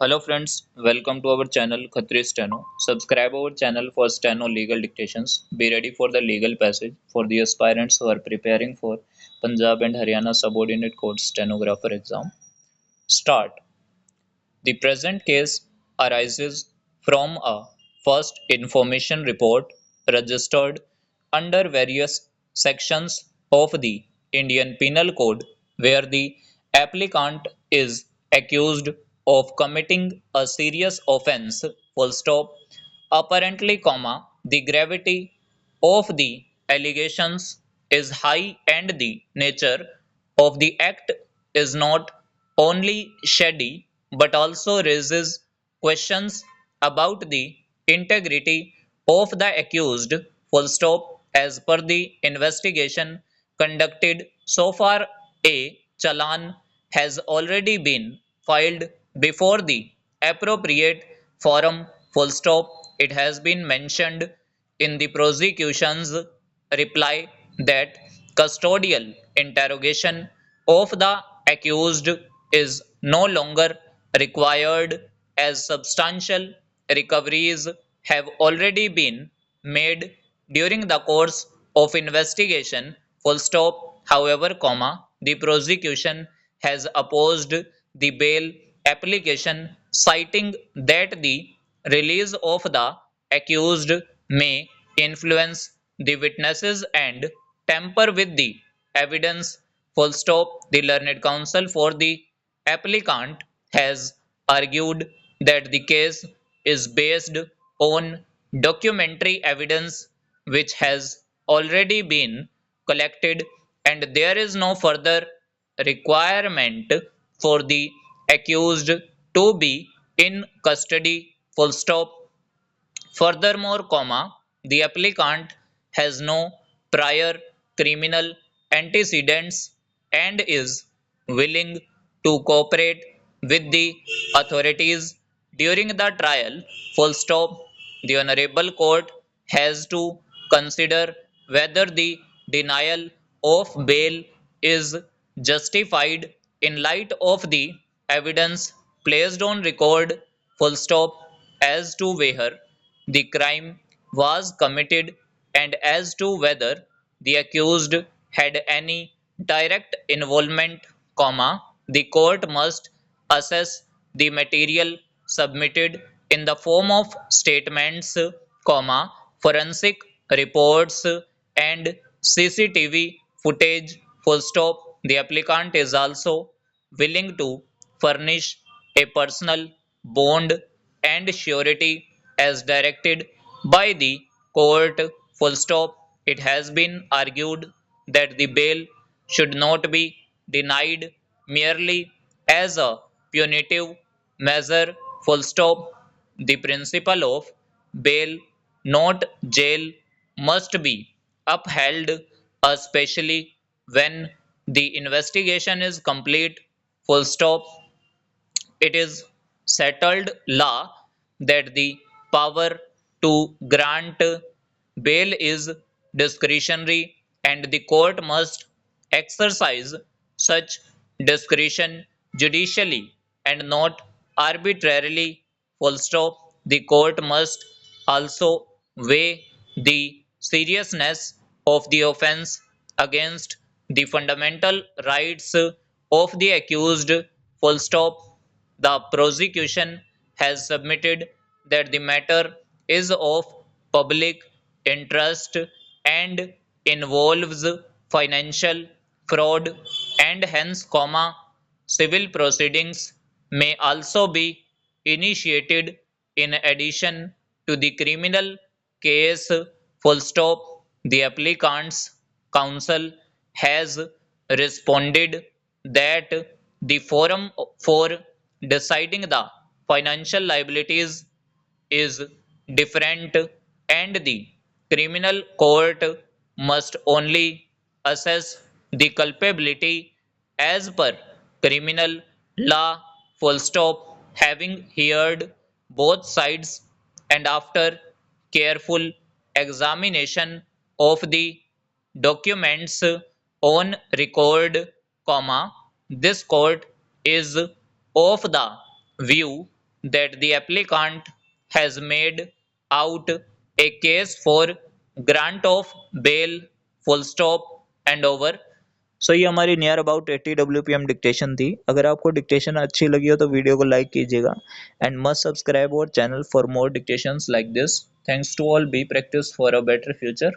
Hello friends, welcome to our channel Khatri Steno. Subscribe our channel for Steno legal dictations. Be ready for the legal passage for the aspirants who are preparing for Punjab and Haryana subordinate court stenographer exam. Start. The present case arises from a first information report registered under various sections of the Indian Penal Code where the applicant is accused of committing a serious offence full stop apparently the gravity of the allegations is high and the nature of the act is not only shady but also raises questions about the integrity of the accused full stop as per the investigation conducted so far a challan has already been filed before the appropriate forum full stop. It has been mentioned in the prosecution's reply that custodial interrogation of the accused is no longer required as substantial recoveries have already been made during the course of investigation full stop. However, the prosecution has opposed the bail application citing that the release of the accused may influence the witnesses and tamper with the evidence full stop. The learned counsel for the applicant has argued that the case is based on documentary evidence which has already been collected and there is no further requirement for the accused to be in custody full stop. Furthermore, the applicant has no prior criminal antecedents and is willing to cooperate with the authorities during the trial. Full stop. The Honorable Court has to consider whether the denial of bail is justified in light of the evidence placed on record. Full stop. As to whether the crime was committed and as to whether the accused had any direct involvement, the court must assess the material submitted in the form of statements, forensic reports and CCTV footage. Full stop. The applicant is also willing to furnish a personal bond and surety as directed by the court. Full stop. It has been argued that the bail should not be denied merely as a punitive measure. Full stop. The principle of bail, not jail, must be upheld, especially when the investigation is complete. Full stop. It is settled law that the power to grant bail is discretionary and the court must exercise such discretion judicially and not arbitrarily. Full stop. The court must also weigh the seriousness of the offense against the fundamental rights of the accused. Full stop. The prosecution has submitted that the matter is of public interest and involves financial fraud and hence, civil proceedings may also be initiated in addition to the criminal case. Full stop. The applicant's counsel has responded that the forum for deciding the financial liabilities is different and the criminal court must only assess the culpability as per criminal law. Full stop. Having heard both sides and after careful examination of the documents on record, this court is of the view that the applicant has made out a case for grant of bail, full stop, and over. सो ये हमारी near about 80 WPM dictation थी। अगर आपको dictation अच्छी लगी हो तो video को लाइक कीजिएगा and must subscribe our channel for more dictations like this. Thanks to all, be practice for a better future.